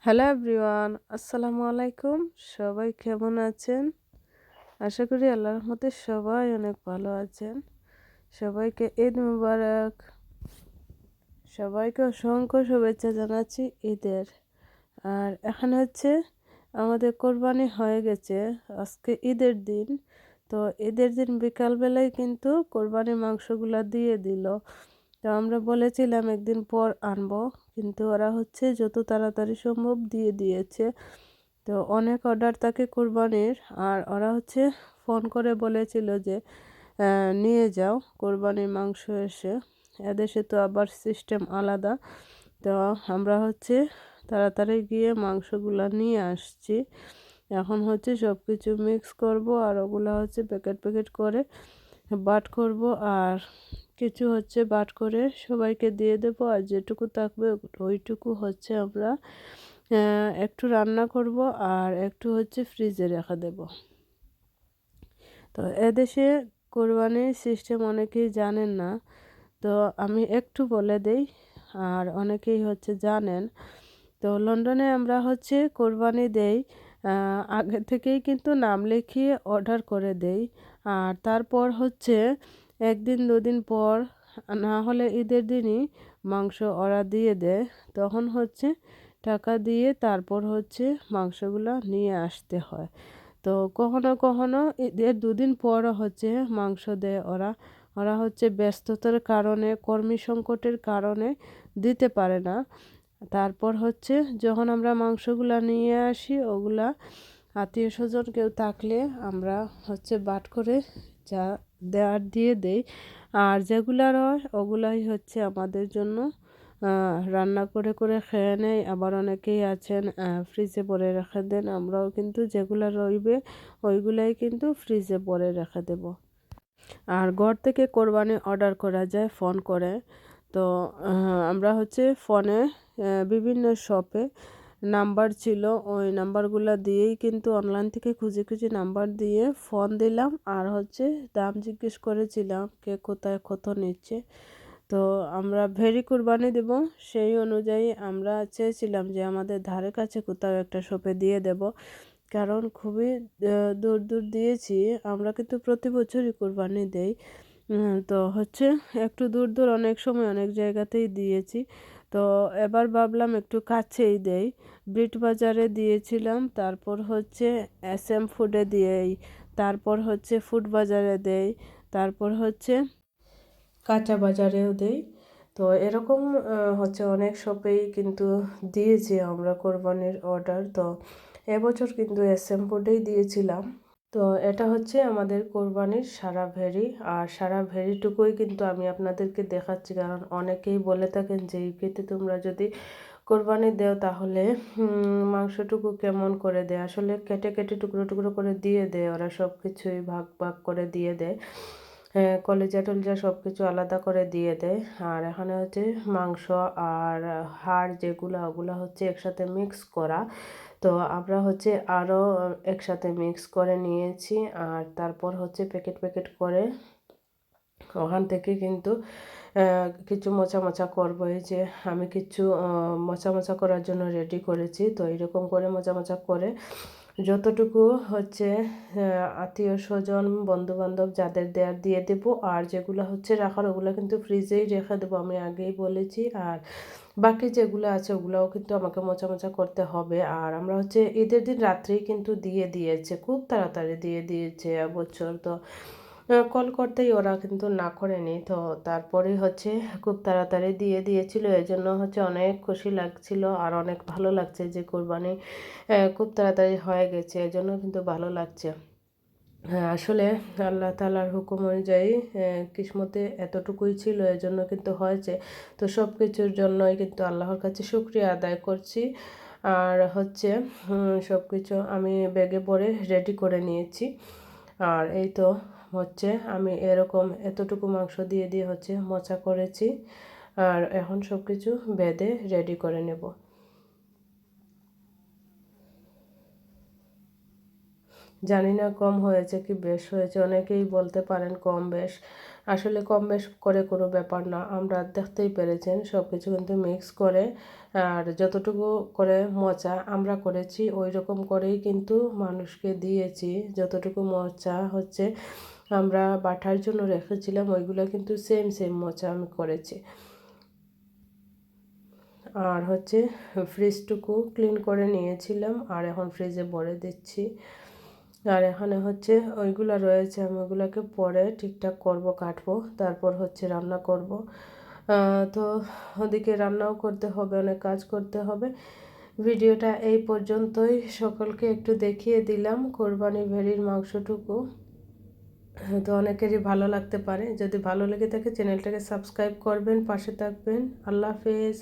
Hello everyone, আসসালামু আলাইকুম। সবাই কেমন আছেন? আশা করি আল্লাহর রহমতে সবাই অনেক ভালো আছেন। সবাইকে ঈদ মুবারক। সবাইকে অসংখ্য শুভেচ্ছা জানাচ্ছি ঈদের। আর এখানে হচ্ছে আমাদের কোরবানি হয়ে গেছে। আজকে ঈদের দিন। তো ঈদের দিন বিকালবেলায় কিন্তু কোরবানির মাংসগুলা দিয়ে দিল। তো আমরা বলেছিলাম একদিন পর আনবো, কিন্তু ওরা হচ্ছে যত তাড়াতাড়ি সম্ভব দিয়ে দিয়েছে। তো অনেক অর্ডার থাকে কোরবানির, আর ওরা হচ্ছে ফোন করে বলেছিল যে নিয়ে যাও কোরবানির মাংস এসে। এদেশে তো আবার সিস্টেম আলাদা। তো আমরা হচ্ছে তাড়াতাড়ি গিয়ে মাংসগুলা নিয়ে আসছি। এখন হচ্ছে সব কিছু মিক্স করব, আর ওগুলা হচ্ছে প্যাকেট প্যাকেট করে বাট করব, আর কিছু হচ্ছে বাট করে সবাইকে দিয়ে দেব, আর যেটুকু থাকবে ওইটুকু হচ্ছে আমরা একটু রান্না করব, আর একটু হচ্ছে ফ্রিজে রেখে দেব। তো এদেশে কোরবানির সিস্টেম অনেকেই জানেন না, তো আমি একটু বলে দেই, আর অনেকেই হচ্ছে জানেন। তো লন্ডনে আমরা হচ্ছে কোরবানি দেই, আগে থেকেই কিন্তু নাম লিখিয়ে অর্ডার করে দেই। আর তারপর হচ্ছে একদিন দুদিন পর, না হলে ঈদের দিনই মাংস ওরা দিয়ে দেয়। তখন হচ্ছে টাকা দিয়ে তারপর হচ্ছে মাংসগুলো নিয়ে আসতে হয়। তো কখনো কখনো ঈদের দুদিন পরও হচ্ছে মাংস দেয় ওরা। ওরা হচ্ছে ব্যস্ততার কারণে, কর্মী সংকটের কারণে দিতে পারে না। তারপর হচ্ছে যখন আমরা মাংসগুলা নিয়ে আসি, ওগুলা আত্মীয় স্বজন কেউ থাকলে আমরা হচ্ছে বাট করে যা দেওয়ার দিয়ে দেই। আর যেগুলা রয় ওগুলাই হচ্ছে আমাদের জন্য রান্না করে করে খেয়ে নেয়। আবার অনেকেই আছেন ফ্রিজে ভরে রেখে দেন। আমরাও কিন্তু যেগুলো রইবে ওইগুলাই কিন্তু ফ্রিজে ভরে রেখে দেব। আর ঘর থেকে কোরবানি অর্ডার করা যায় ফোন করে। তো আমরা হচ্ছে ফোনে বিভিন্ন শপে নাম্বার ছিল, ওই নাম্বারগুলো দিয়েই কিন্তু অনলাইন থেকে খুঁজে খুঁজে নাম্বার দিয়ে ফোন দিলাম, আর হচ্ছে দাম জিজ্ঞেস করেছিলাম কে কোথায় কত নিচ্ছে। তো আমরা ভেরি কুরবানি দেব, সেই অনুযায়ী আমরা চেয়েছিলাম যে আমাদের ধারে কাছে কোথাও একটা শপে দিয়ে দেব, কারণ খুবই দূর দূর দিয়েছি। আমরা কিন্তু প্রতি বছরই কোরবানি দেই। তো হচ্ছে একটু দূর দূর অনেক সময় অনেক জায়গাতেই দিয়েছি। তো এবার ভাবলাম একটু কাছেই দেই। ব্রিট বাজারে দিয়েছিলাম, তারপর হচ্ছে SM ফুডে দিয়েই, তারপর হচ্ছে ফুড বাজারে দেই, তারপর হচ্ছে কাঁচা বাজারেও দেই। তো এরকম হচ্ছে অনেক শপেই কিন্তু দিয়েছি আমরা কোরবানির অর্ডার। তো এবছর কিন্তু SM ফুডেই দিয়েছিলাম। তো এটা হচ্ছে আমাদের কোরবানির সারা ভেরি, আর সারা ভেরিটুকুই কিন্তু আমি আপনাদেরকে দেখাচ্ছি, কারণ অনেকেই বলে থাকেন যে ইউকেতে তোমরা যদি কোরবানি দেও তাহলে মাংসটুকু কেমন করে দেয়। আসলে কেটে কেটে টুকরো টুকরো করে দিয়ে দেয় ওরা, সব কিছুই ভাগ ভাগ করে দিয়ে দেয়। কলিজা টলিজা সব কিছু আলাদা করে দিয়ে দেয়। আর এখানে হচ্ছে মাংস আর হাড় যেগুলো, ওগুলো হচ্ছে একসাথে মিক্স করা। তো আমরা হচ্ছে আরও একসাথে মিক্স করে নিয়েছি, আর তারপর হচ্ছে প্যাকেট প্যাকেট করে ওখান থেকে কিন্তু কিছু মোচা মোচা করবো। এই যে আমি কিছু মোচা মোচা করার জন্য রেডি করেছি। তো এরকম করে মোচা মোচা করে যতটুকু হচ্ছে আত্মীয় স্বজন বন্ধু বান্ধব যাদের দেয়ার দিয়ে দেবো, আর যেগুলো হচ্ছে রাখার ওগুলো কিন্তু ফ্রিজেই রেখে দেবো, আমি আগেই বলেছি। আর বাকি যেগুলো আছে ওগুলোও কিন্তু আমাকে মোচা মোচা করতে হবে। আর আমরা হচ্ছে ঈদের দিন রাত্রেই কিন্তু দিয়ে দিয়েছে, খুব তাড়াতাড়ি দিয়ে দিয়েছে এবছর। তো কল করতেই ওরা কিন্তু না করেনি। তো তারপরে হচ্ছে খুব তাড়াতাড়ি দিয়ে দিয়েছিল, এই জন্য হচ্ছে অনেক খুশি লাগছিল, আর অনেক ভালো লাগছে যে কোরবানি খুব তাড়াতাড়ি হয়ে গেছে, এজন্য কিন্তু ভালো লাগছে। হ্যাঁ, আসলে আল্লাহ তাআলার হুকুম অনুযায়ী কিসমতে এতটুকুই ছিল, এজন্য কিন্তু হয়েছে। তো সব কিছুর জন্যই কিন্তু আল্লাহর কাছে শুকরিয়া আদায় করছি। আর হচ্ছে সব কিছু আমি ব্যাগে ভরে রেডি করে নিয়েছি। আর এই তো হচ্ছে আমি এরকম এতটুকু মাংস দিয়ে দিয়ে হচ্ছে মোচা করেছি, আর এখন সব কিছু বেঁধে রেডি করে নেব। জানি না কম হয়েছে কি বেশ হয়েছে, অনেকেই বলতে পারেন কম বেশ। আসলে কম বেশ করে কোনো ব্যাপার না, আমরা দেখতেই পেরেছেন সব কিছু কিন্তু মিক্স করে আর যতটুকু করে মোচা আমরা করেছি ওই রকম করেই কিন্তু মানুষকে দিয়েছি। যতটুকু মোচা হচ্ছে আমরা বাটার জন্য রেখেছিলাম ওইগুলো কিন্তু সেম সেম মোচা আমি করেছি। আর হচ্ছে ফ্রিজটুকু ক্লিন করে নিয়েছিলাম আর এখন ফ্রিজে ভরে দিচ্ছি। আর এখানে হচ্ছে ওইগুলো রয়েছে, আমি ওইগুলোকে পরে ঠিকঠাক করব, কাটবো, তারপর হচ্ছে রান্না করব। তো ওদিকে রান্নাও করতে হবে, অনেক কাজ করতে হবে। ভিডিওটা এই পর্যন্তই, সকলকে একটু দেখিয়ে দিলাম কোরবানি ভেড়ির মাংসটুকু। তো অনেকেরই ভালো লাগতে পারে, যদি ভালো লেগে থাকে চ্যানেলটাকে সাবস্ক্রাইব করবেন, পাশে থাকবেন। আল্লাহ হাফেজ।